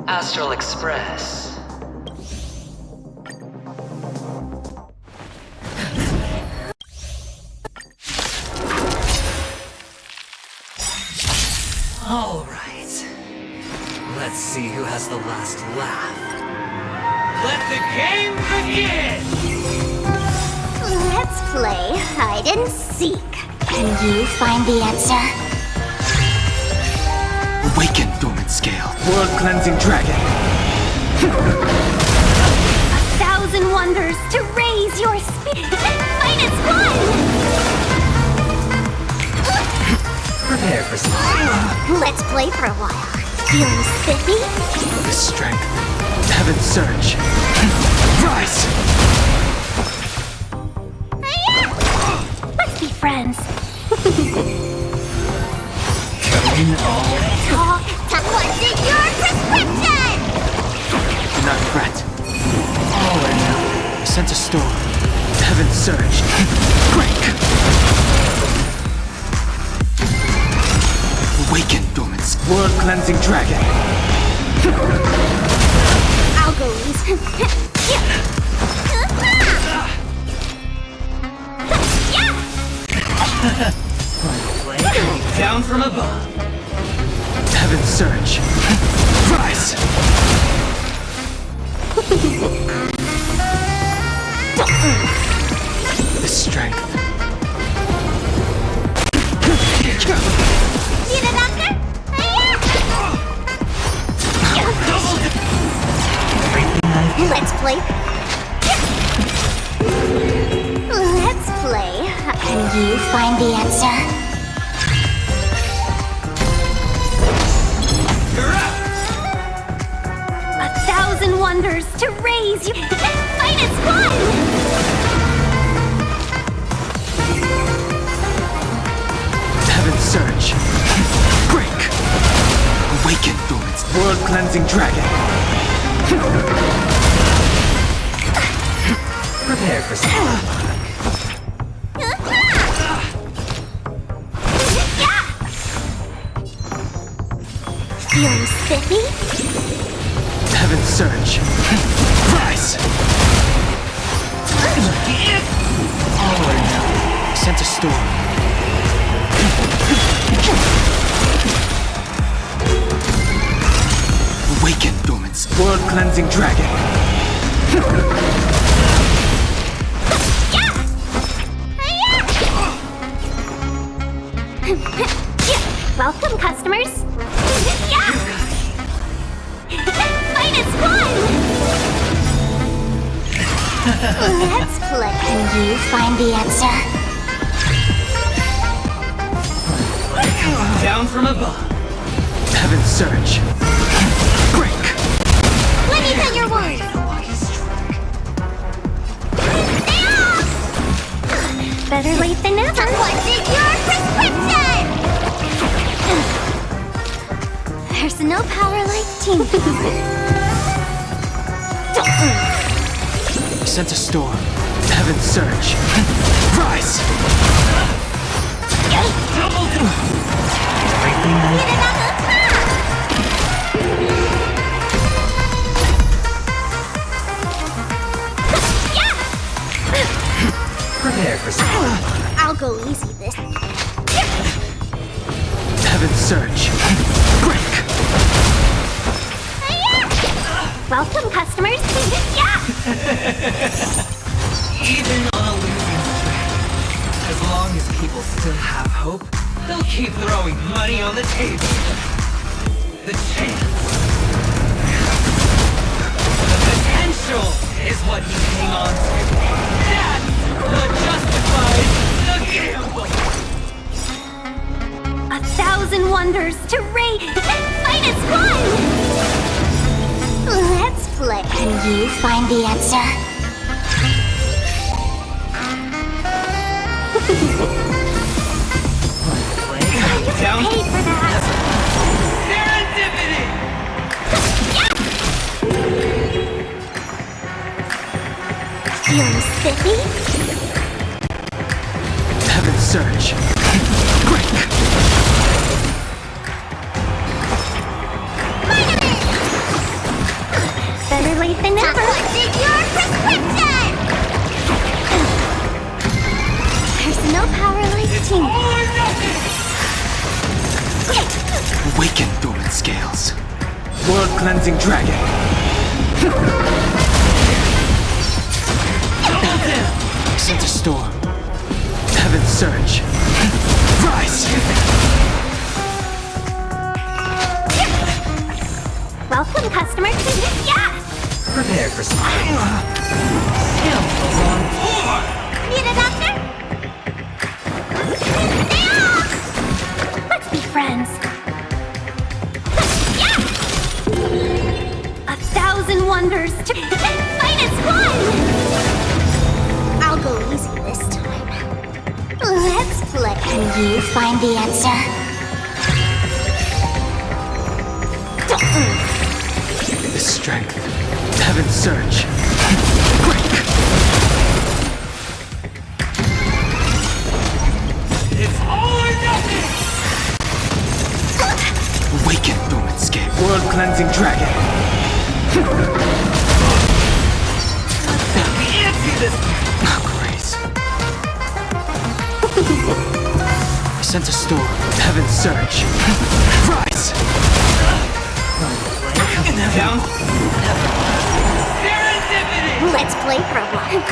Astral Express. All right. Let's see who has the last laugh. Let the game begin! Let's play hide and seek. Can you find the answer? Awaken, dormant scale. World-cleansing dragon. 1,000 wonders to raise your speed. Minus one! Prepare for some. Let's play for a while. Feeling spiffy? The strength. Heaven's surge. Rise! Let's be friends. All Talk. What's in your prescription? Do not fret. or nothing. Sense a storm. Heaven's surge. Break! Awaken, dormant world-cleansing dragon. I'll go easy. Play coming down from above. Heaven's surge. Rise! The strength. Need a doctor? Let's play. Let's play. Can you find the answer? You're up! 1,000 wonders to raise you. Minus one! Heaven's surge. Break! Awaken, dormant world-cleansing dragon. Prepare for some. Feeling spiffy? Heaven's surge. Rise! All or nothing. Sense a storm. Awaken, dormant world-cleansing dragon. Welcome, customers. Minus one! Let's play. Can you find the answer? Down from above. Heaven's surge. Break! Let me tell your word. Better late than never. What's in your prescription? There's no power like team power. Sense a storm. Heaven's surge. Rise! Everything I prepare for some. I'll go easy this. Heaven's surge. Break! Welcome, customers. Even on a losing streak, as long as people still have hope, they'll keep throwing money on the table. The chance. The potential is what you hang on to. That's what justifies the gamble. 1,000 wonders to raise. Minus one! Let's play. Can you find the answer? Down. Paid for that. Serendipity! Feeling spiffy? Heaven's surge. Break! late than never. What's in your prescription? There's no power like teamwork. Awaken dormant scales. World cleansing dragon. Sent a storm. Heaven's surge. Rise! Welcome, customer. Yeah! Prepare for some. Chemicals on board! Need a doctor? Let's be friends. Yeah! 1,000 wonders to fight as one! I'll go easy this time. Let's play. Can you find the answer? The strength. Heaven's surge. Break! It's all or nothing! Awaken dormant scale. World cleansing dragon. We can't see this! Oh, grace. Sent a storm. Heaven's surge. Rise! Down. Serendipity! Let's play for a while.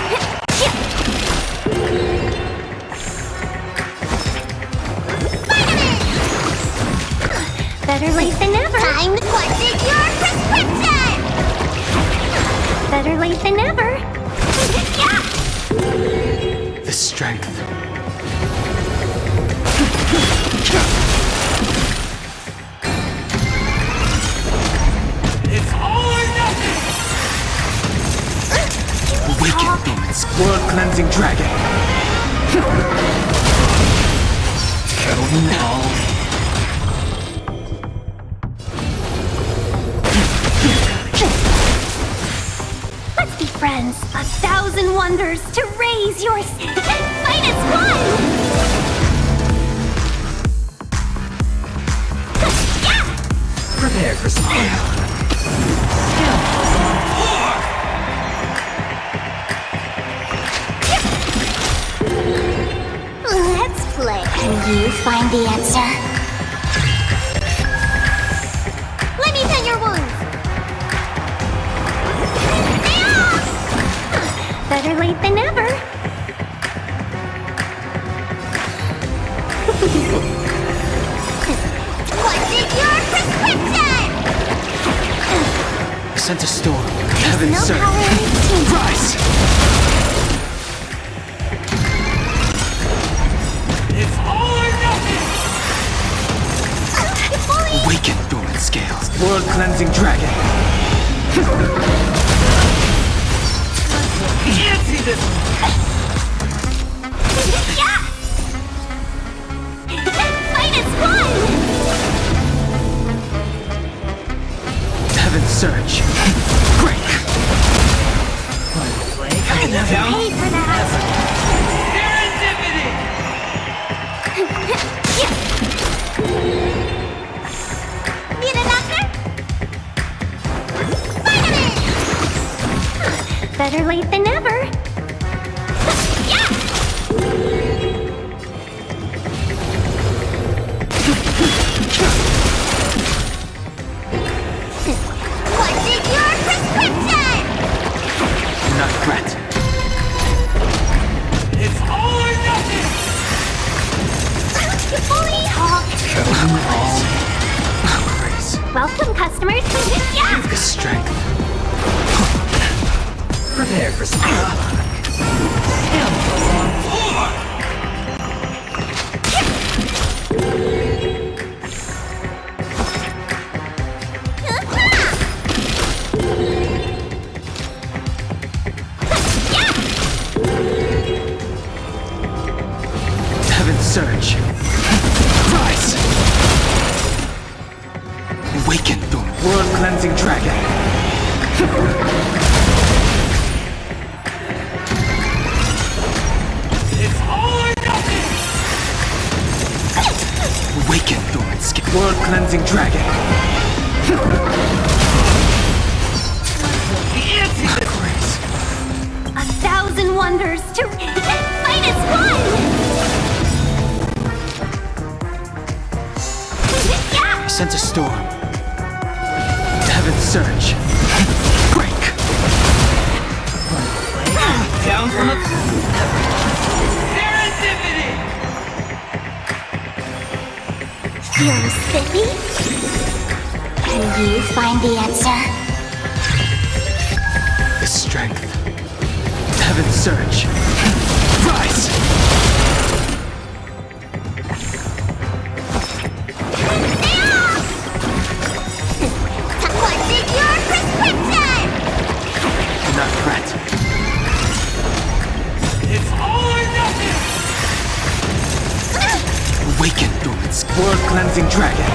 Better late than never. Time. What's in your prescription? Better late than never. Yeah! The strength. It's all or nothing! Awaken dormant scale. World cleansing dragon. Go now. Let's be friends. 1,000 wonders to raise your fight as one. Yeah! Prepare for some. Chemicals on board! Let's play. Can you find the answer? Let me tend your wounds. Better late than never. What's in your prescription? Sent a storm. Heaven's No surge. power like teamwork. Rise! It's all or nothing! Awaken dormant scales. World cleansing dragon. We can't see this! Yeah! Fight is one! Heaven's surge. Break! Down. Pay for that! Serendipity! Need a doctor? Vitamin! Better late than never. Yeah! What's in your prescription? Not threat. It's all or nothing! Fully talked. Oh, grace. Welcome, customers. Yeah! The strength. Prepare for some. Chemicals on board! Heaven's surge. Rise! Awaken dormant. World cleansing dragon. It's all or nothing! Awaken dormant scale. World cleansing dragon. Fancy this race! 1,000 wonders to fight as one! I sense a storm. Heaven's surge. Break! Down from a... Serendipity! Feeling spiffy? Can you find the answer? The strength. Heaven's surge. Rise! What's in your prescription? Do not fret. It's all or nothing! Awaken, dormant world-cleansing dragon.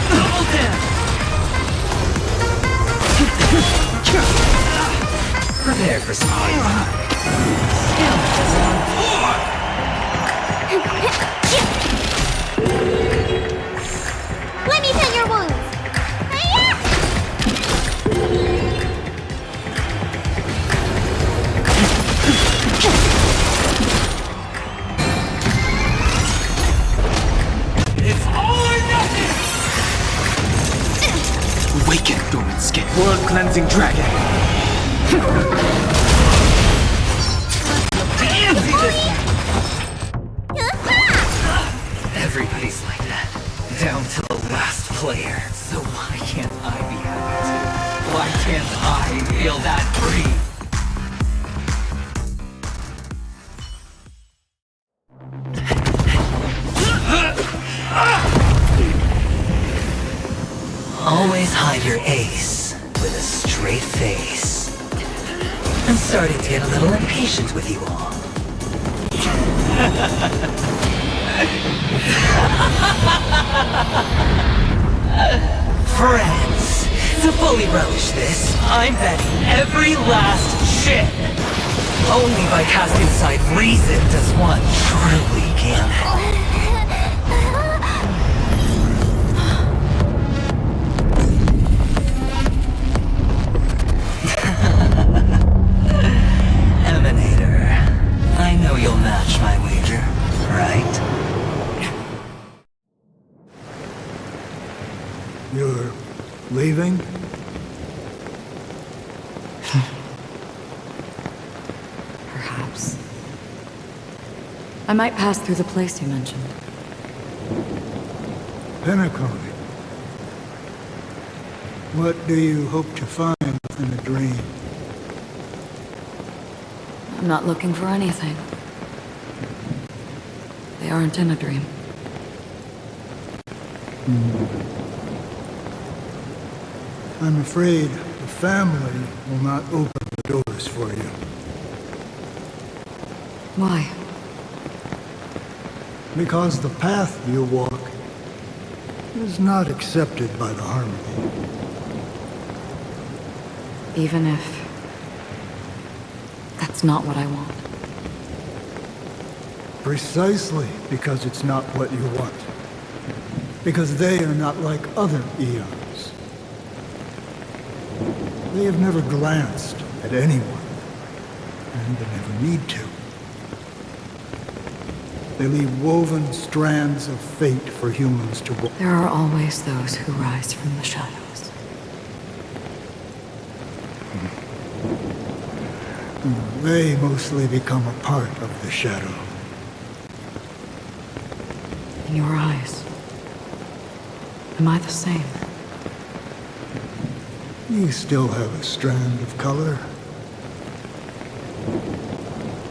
Double down! Prepare for some hard. Let me tend your wounds. Hiya! It's all or nothing! Awaken, dormant skin. World-cleansing dragon. Fancy this! Everybody's like that. Down to the last player. So why can't I be happy too? Why can't I feel that free? Always hide your ace with a straight face. I'm starting to get a little impatient with you all. Friends, to fully relish this, I'm betting every last chip. Only by casting aside reason does one truly gamble. Emanator, I know you'll match my wager, right? You're leaving? Perhaps. I might pass through the place you mentioned. PENACONY. What do you hope to find within a dream? I'm not looking for anything. They aren't in a dream. I'm afraid the family will not open the doors for you. Why? Because the path you walk is not accepted by the Harmony. Even if that's not what I want. Precisely because it's not what you want. Because they are not like other eons. They have never glanced at anyone, and they never need to. They leave woven strands of fate for humans to walk. There are always those who rise from the shadows. They mostly become a part of the shadow. In your eyes, am I the same? You still have a strand of color,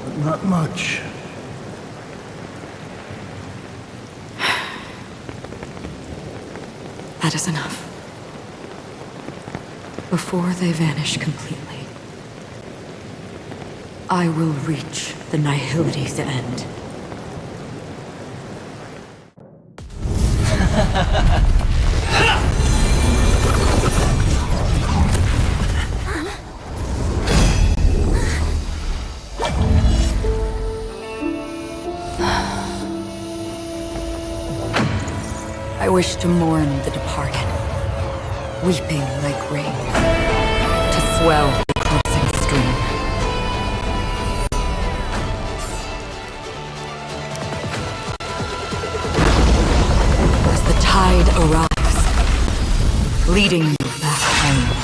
but not much. That is enough. Before they vanish completely, I will reach the nihility's end. I wish to mourn the departed, weeping like rain, to swell the coursing stream. As the tide arrives, leading you back home.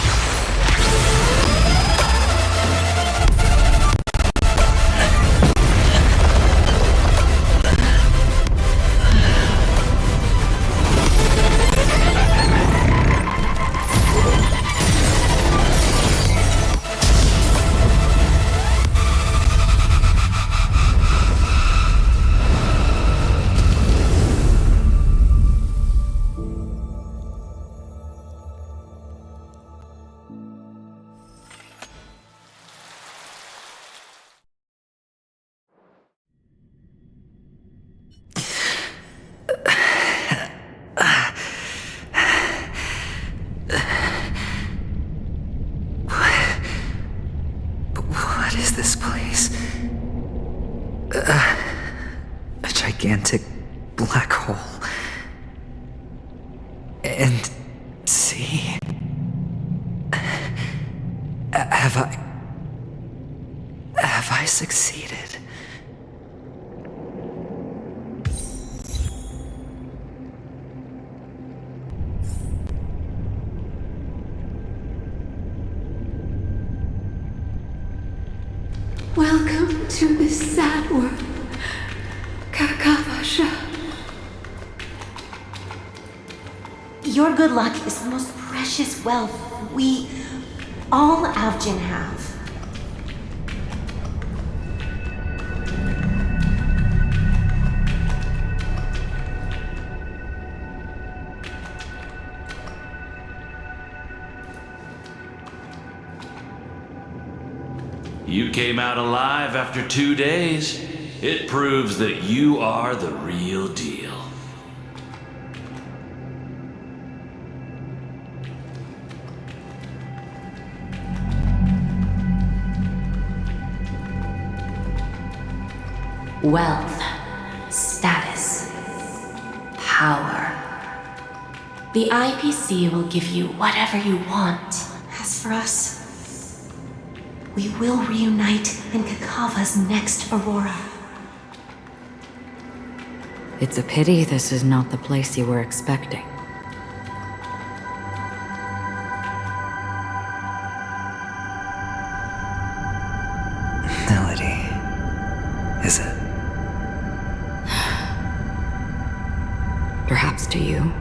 What is this place? A gigantic black hole. And see? Have I succeeded? Welcome to this sad world, Kakavasha. Your good luck is the most precious wealth we, all Avgin, have. You came out alive after 2 days. It proves that you are the real deal. Wealth, status, power. The IPC will give you whatever you want. As for us, we will reunite in Kakava's next Aurora. It's a pity this is not the place you were expecting. Melody. Is it? Perhaps to you,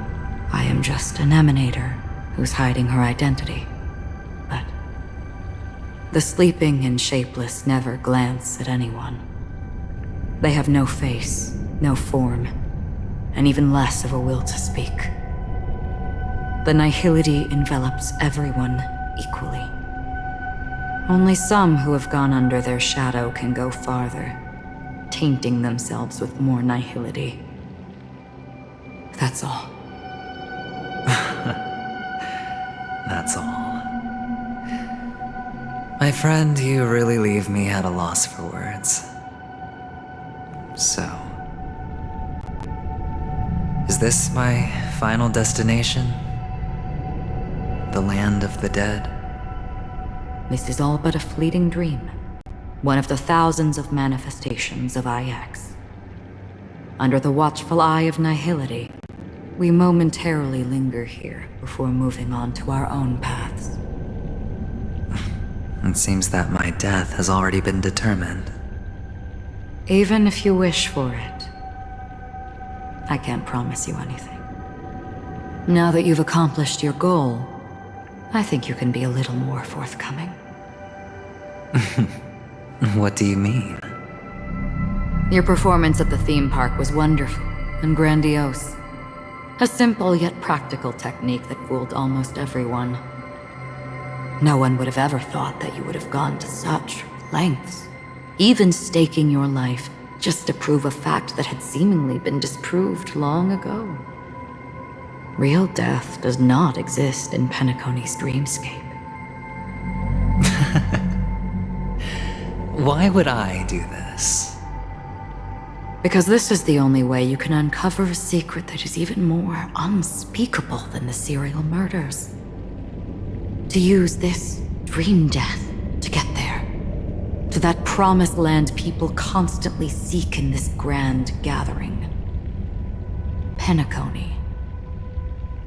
I am just an emanator who's hiding her identity. But the sleeping and shapeless never glance at anyone. They have no face, no form, and even less of a will to speak. The nihility envelops everyone equally. Only some who have gone under their shadow can go farther, tainting themselves with more nihility. That's all. That's all. My friend, you really leave me at a loss for words. So, is this my final destination? The land of the dead? This is all but a fleeting dream. One of the thousands of manifestations of IX. Under the watchful eye of nihility, we momentarily linger here before moving on to our own paths. It seems that my death has already been determined. Even if you wish for it, I can't promise you anything. Now that you've accomplished your goal, I think you can be a little more forthcoming. What do you mean? Your performance at the theme park was wonderful and grandiose. A simple yet practical technique that fooled almost everyone. No one would have ever thought that you would have gone to such lengths, even staking your life just to prove a fact that had seemingly been disproved long ago. Real death does not exist in PENACONY's dreamscape. Why would I do this? Because this is the only way you can uncover a secret that is even more unspeakable than the serial murders. To use this dream death to get there. To that promised land people constantly seek in this grand gathering. PENACONY.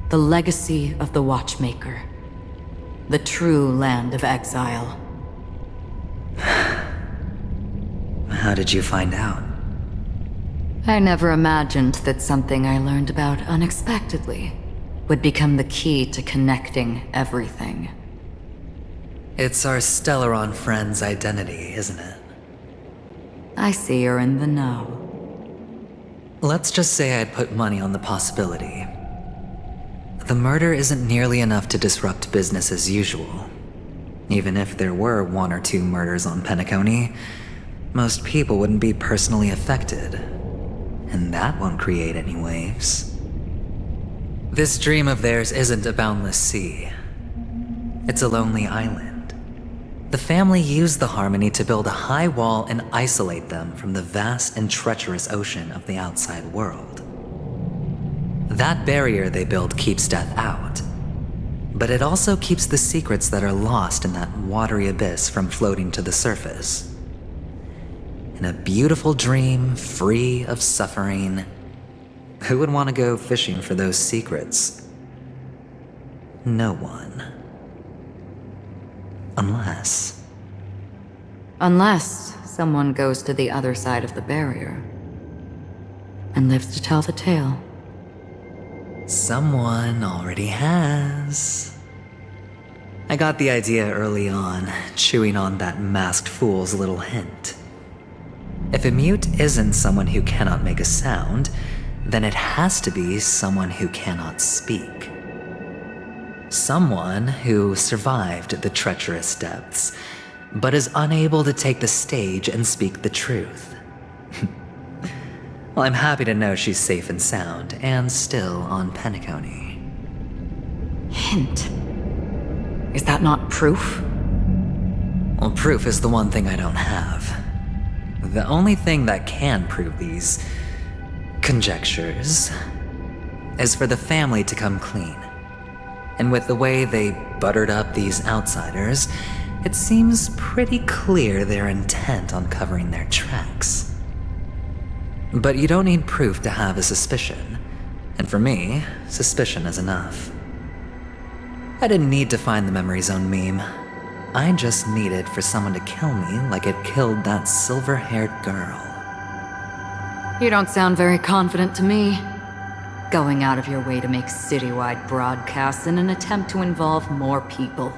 The legacy of the Watchmaker. The true land of exile. How did you find out? I never imagined that something I learned about unexpectedly would become the key to connecting everything. It's our Stellaron friend's identity, isn't it? I see you're in the know. Let's just say I'd put money on the possibility. The murder isn't nearly enough to disrupt business as usual. Even if there were 1 or 2 murders on PENACONY, most people wouldn't be personally affected. And that won't create any waves. This dream of theirs isn't a boundless sea. It's a lonely island. The family used the Harmony to build a high wall and isolate them from the vast and treacherous ocean of the outside world. That barrier they built keeps death out, but it also keeps the secrets that are lost in that watery abyss from floating to the surface. In a beautiful dream, free of suffering, who would want to go fishing for those secrets? No one. Unless someone goes to the other side of the barrier and lives to tell the tale. Someone already has. I got the idea early on, chewing on that masked fool's little hint. If a mute isn't someone who cannot make a sound, then it has to be someone who cannot speak. Someone who survived the treacherous depths, but is unable to take the stage and speak the truth. Well, I'm happy to know she's safe and sound, and still on PENACONY. Hint. Is that not proof? Well, proof is the one thing I don't have. The only thing that can prove these conjectures is for the family to come clean. And with the way they buttered up these outsiders, it seems pretty clear they're intent on covering their tracks. But you don't need proof to have a suspicion. And for me, suspicion is enough. I didn't need to find the memory zone meme. I just needed for someone to kill me like it killed that silver-haired girl. You don't sound very confident to me. Going out of your way to make citywide broadcasts in an attempt to involve more people.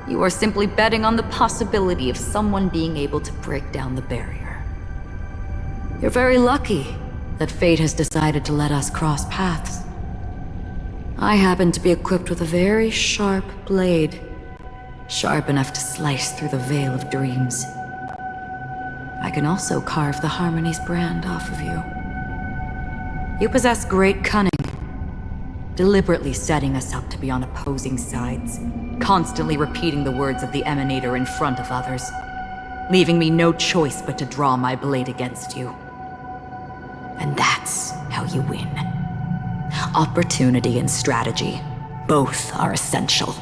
You are simply betting on the possibility of someone being able to break down the barrier. You're very lucky that fate has decided to let us cross paths. I happen to be equipped with a very sharp blade, sharp enough to slice through the veil of dreams. I can also carve the Harmony's brand off of you. You possess great cunning, deliberately setting us up to be on opposing sides, constantly repeating the words of the Emanator in front of others, leaving me no choice but to draw my blade against you. And that's how you win. Opportunity and strategy, both are essential.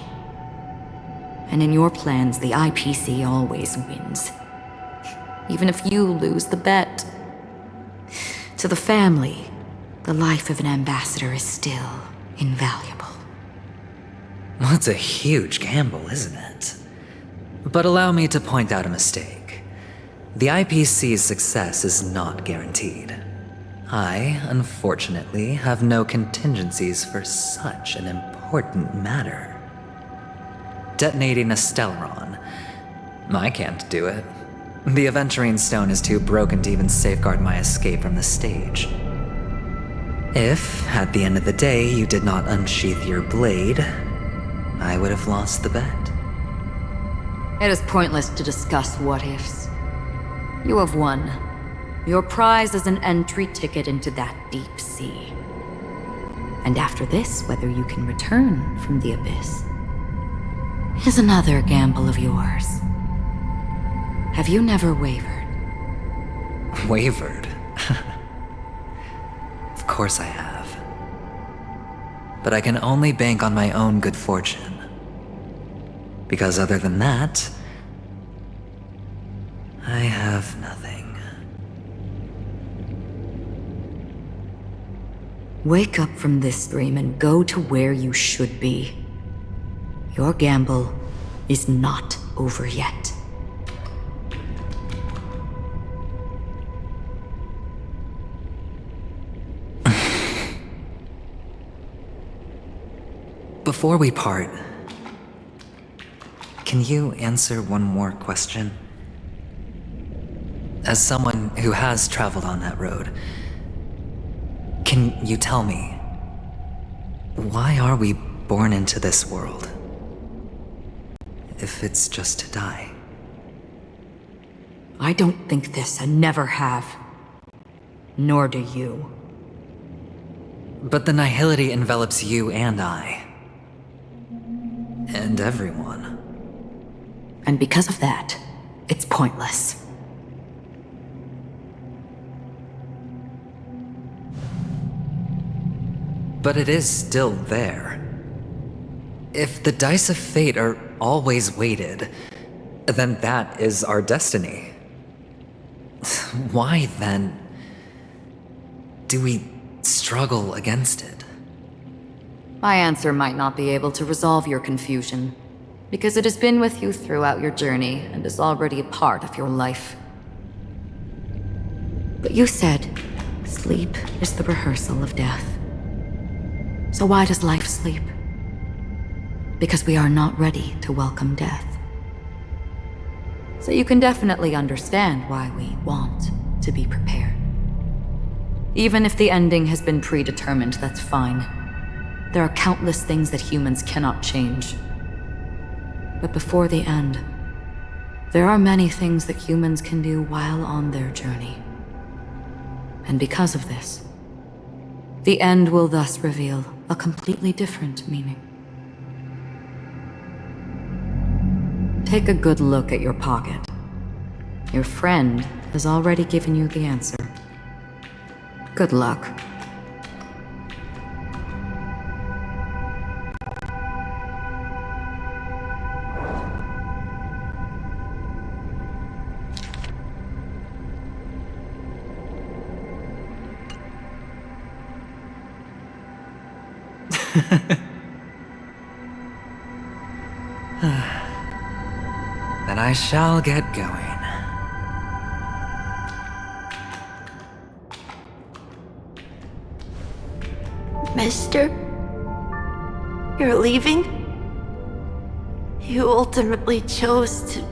And in your plans, the IPC always wins. Even if you lose the bet. To the family, the life of an ambassador is still invaluable. Well, it's a huge gamble, isn't it? But allow me to point out a mistake. The IPC's success is not guaranteed. I, unfortunately, have no contingencies for such an important matter. Detonating a Stellaron. I can't do it. The Aventurine stone is too broken to even safeguard my escape from the stage. If, at the end of the day, you did not unsheath your blade, I would have lost the bet. It is pointless to discuss what-ifs. You have won. Your prize is an entry ticket into that deep sea. And after this, whether you can return from the abyss is another gamble of yours. Have you never wavered? Wavered? Of course I have. But I can only bank on my own good fortune. Because other than that, I have nothing. Wake up from this dream and go to where you should be. Your gamble is not over yet. Before we part, can you answer one more question? As someone who has traveled on that road, can you tell me, why are we born into this world? If it's just to die. I don't think this and never have. Nor do you. But the nihility envelops you and I. And everyone. And because of that, it's pointless. But it is still there. If the dice of fate are always weighted, then that is our destiny. Why, then, do we struggle against it? My answer might not be able to resolve your confusion, because it has been with you throughout your journey and is already a part of your life. But you said, sleep is the rehearsal of death. So why does life sleep? Because we are not ready to welcome death. So you can definitely understand why we want to be prepared. Even if the ending has been predetermined, that's fine. There are countless things that humans cannot change. But before the end, there are many things that humans can do while on their journey. And because of this, the end will thus reveal a completely different meaning. Take a good look at your pocket. Your friend has already given you the answer. Good luck. Then I shall get going. Mister? You're leaving? You ultimately chose to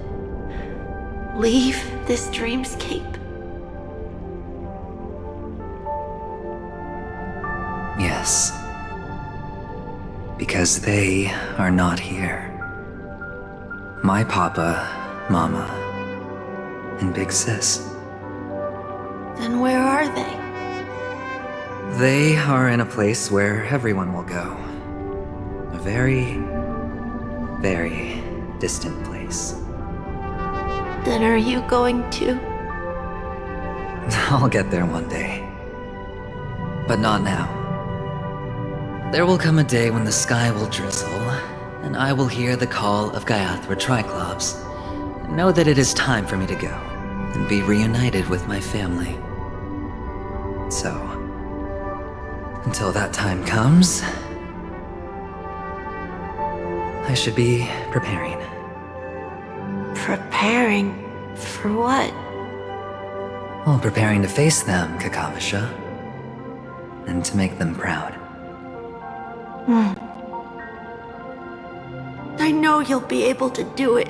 leave this dreamscape? Yes. Because they are not here. My papa, mama, and big sis. Then where are they? They are in a place where everyone will go. A very, very distant place. Then are you going to? I'll get there one day. But not now. There will come a day when the sky will drizzle, and I will hear the call of Gaiathra Triclops, and know that it is time for me to go, and be reunited with my family. So, until that time comes, I should be preparing. Preparing for what? Well, preparing to face them, Kakavasha, and to make them proud. I know you'll be able to do it.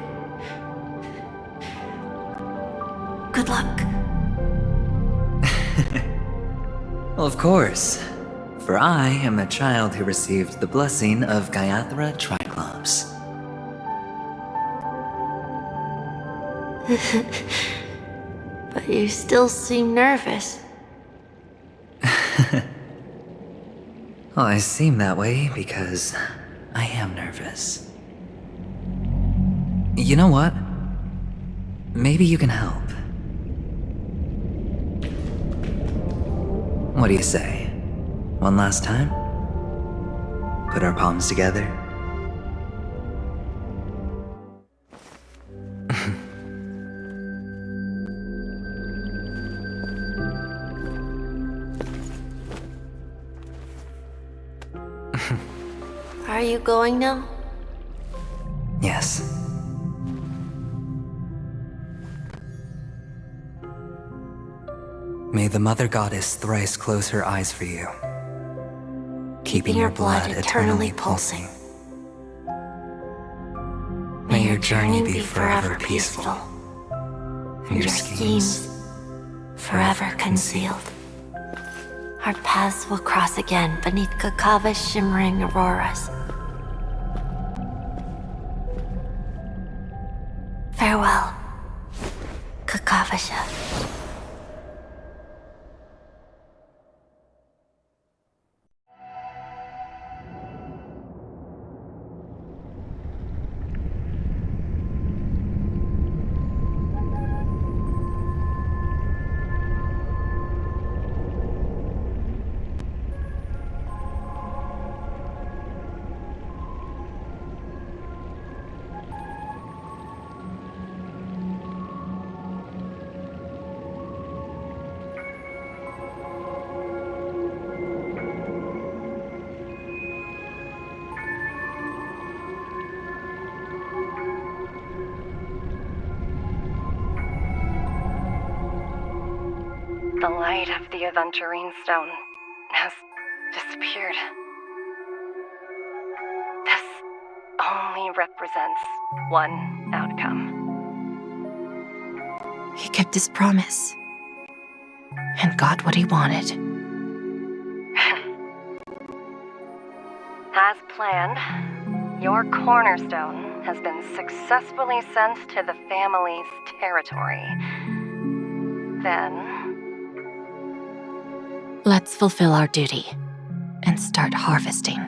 Good luck. Well, of course, for I am a child who received the blessing of Gaiathra Triclops. But you still seem nervous. Well, I seem that way because I am nervous. You know what? Maybe you can help. What do you say? One last time? Put our palms together? Are you going now? Yes. May the Mother Goddess thrice close her eyes for you, keeping your blood eternally pulsing. May your journey be forever peaceful, and your schemes forever concealed. Our paths will cross again beneath Kakava's shimmering auroras. Farewell, Kakavasha. The light of the Aventurine stone has disappeared. This only represents one outcome. He kept his promise and got what he wanted. As planned, your cornerstone has been successfully sent to the family's territory. Then, Let's fulfill our duty and start harvesting.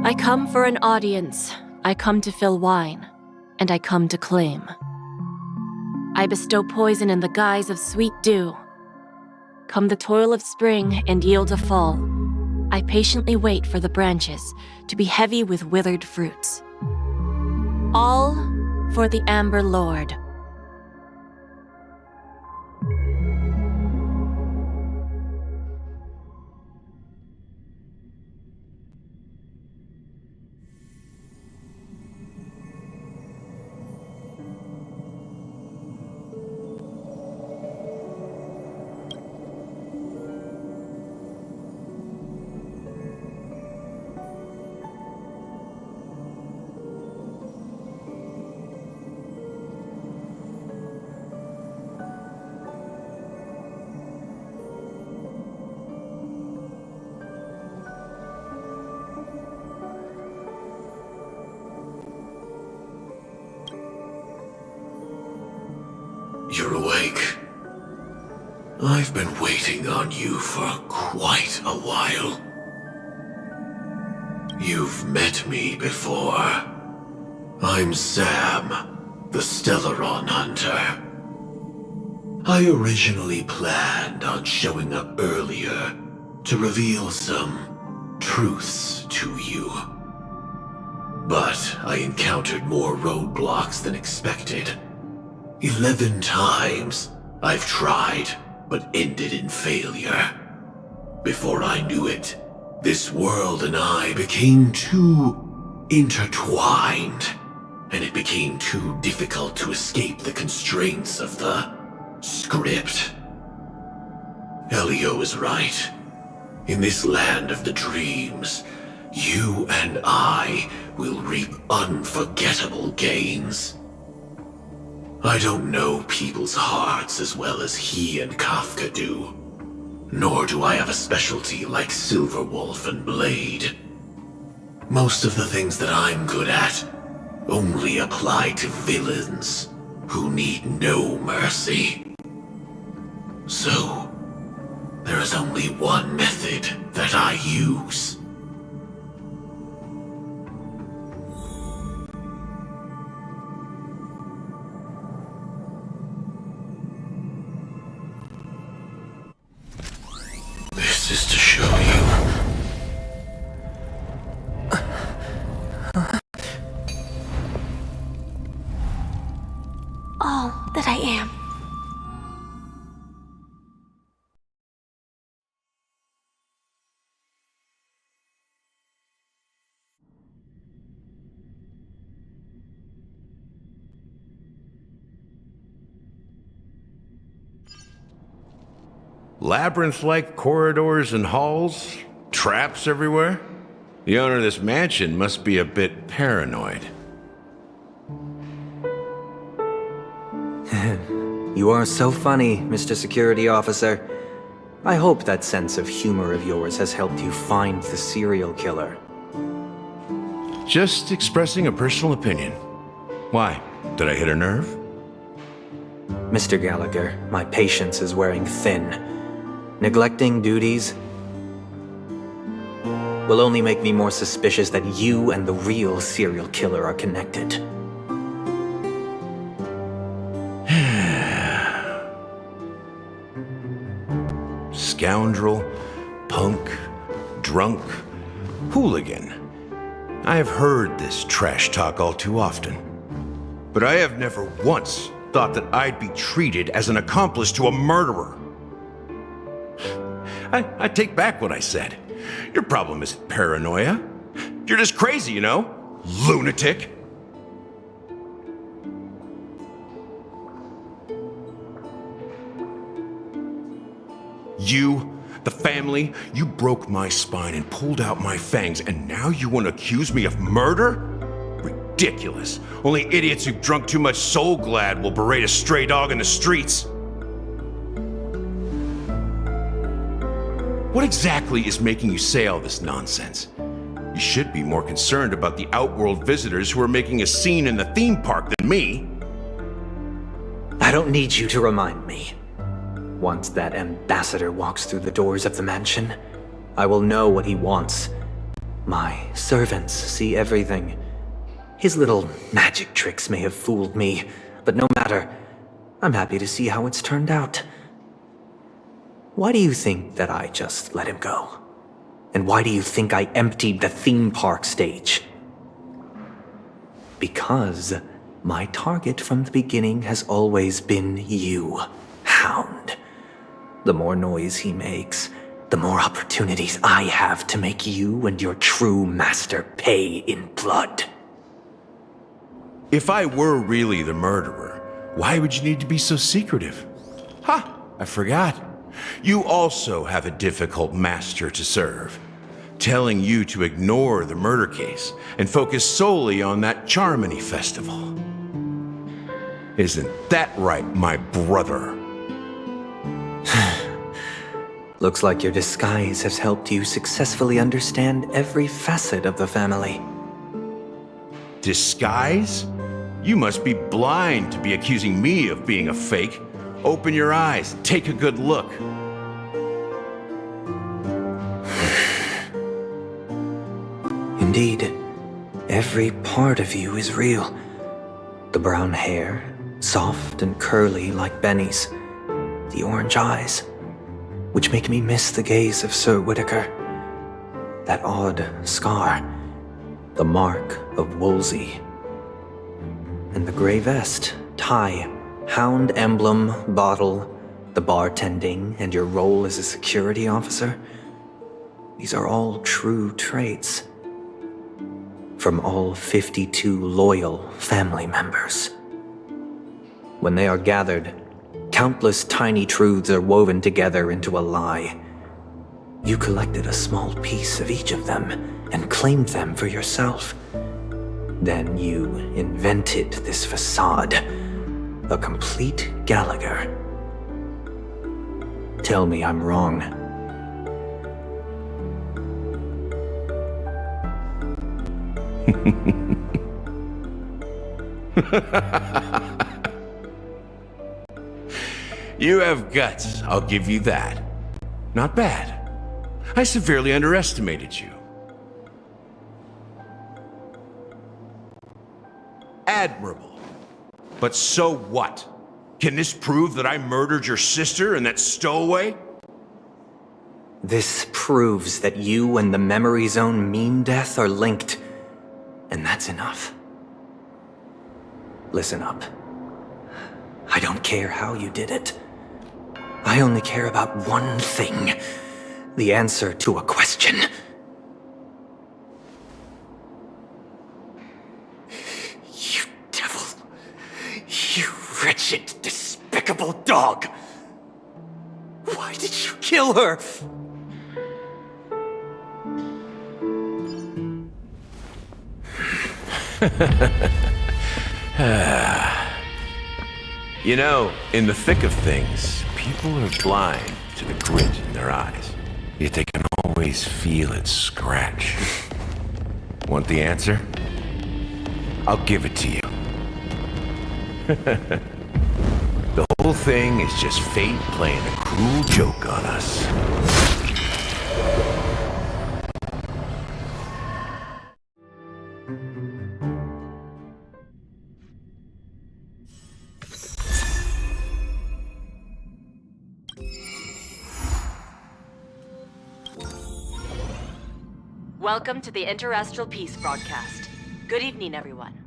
I come for an audience. I come to fill wine, and I come to claim. I bestow poison in the guise of sweet dew. Come the toil of spring and yield a fall. I patiently wait for the branches to be heavy with withered fruits. All for the Amber Lord. You're awake. I've been waiting on you for quite a while. You've met me before. I'm Sam, the Stellaron Hunter. I originally planned on showing up earlier to reveal some truths to you. But I encountered more roadblocks than expected. 11 times I've tried, but ended in failure. Before I knew it, this world and I became too intertwined, and it became too difficult to escape the constraints of the script. Elio is right. In this land of the dreams, you and I will reap unforgettable gains. I don't know people's hearts as well as he and Kafka do. Nor do I have a specialty like Silverwolf and Blade. Most of the things that I'm good at only apply to villains who need no mercy. So, there is only one method that I use. that I am. Labyrinth-like corridors and halls? Traps everywhere? The owner of this mansion must be a bit paranoid. You are so funny, Mr. Security Officer. I hope that sense of humor of yours has helped you find the serial killer. Just expressing a personal opinion. Why? Did I hit a nerve? Mr. Gallagher, my patience is wearing thin. Neglecting duties will only make me more suspicious that you and the real serial killer are connected. Scoundrel, punk, drunk, hooligan. I have heard this trash talk all too often. But I have never once thought that I'd be treated as an accomplice to a murderer. I take back what I said. Your problem isn't paranoia. You're just crazy, you know? Lunatic. You, the family, you broke my spine and pulled out my fangs, and now you want to accuse me of murder? Ridiculous. Only idiots who've drunk too much Soul Glad will berate a stray dog in the streets. What exactly is making you say all this nonsense? You should be more concerned about the outworld visitors who are making a scene in the theme park than me. I don't need you to remind me. Once that ambassador walks through the doors of the mansion, I will know what he wants. My servants see everything. His little magic tricks may have fooled me, but no matter. I'm happy to see how it's turned out. Why do you think that I just let him go? And why do you think I emptied the theme park stage? Because my target from the beginning has always been you, Hound. The more noise he makes, the more opportunities I have to make you and your true master pay in blood. If I were really the murderer, why would you need to be so secretive? Ha! I forgot. You also have a difficult master to serve, telling you to ignore the murder case and focus solely on that Charmony festival. Isn't that right, my brother? Looks like your disguise has helped you successfully understand every facet of the family. Disguise? You must be blind to be accusing me of being a fake. Open your eyes, take a good look. Indeed, every part of you is real. The brown hair, soft and curly like Benny's. The orange eyes, which make me miss the gaze of Sir Whitaker. That odd scar, the mark of Wolsey. And the gray vest, tie, hound emblem, bottle, the bartending, and your role as a security officer. These are all true traits. From all 52 loyal family members. When they are gathered, countless tiny truths are woven together into a lie. You collected a small piece of each of them and claimed them for yourself. Then you invented this facade, a complete Gallagher. Tell me I'm wrong. You have guts, I'll give you that. Not bad. I severely underestimated you. Admirable. But so what? Can this prove that I murdered your sister and that stowaway? This proves that you and the Memory Zone meme death are linked. And that's enough. Listen up. I don't care how you did it. I only care about one thing. The answer to a question. You devil. You wretched, despicable dog. Why did you kill her? You know, in the thick of things, people are blind to the grit in their eyes. Yet they can always feel it scratch. Want the answer? I'll give it to you. The whole thing is just fate playing a cruel joke on us. Welcome to the Interastral Peace broadcast. Good evening, everyone.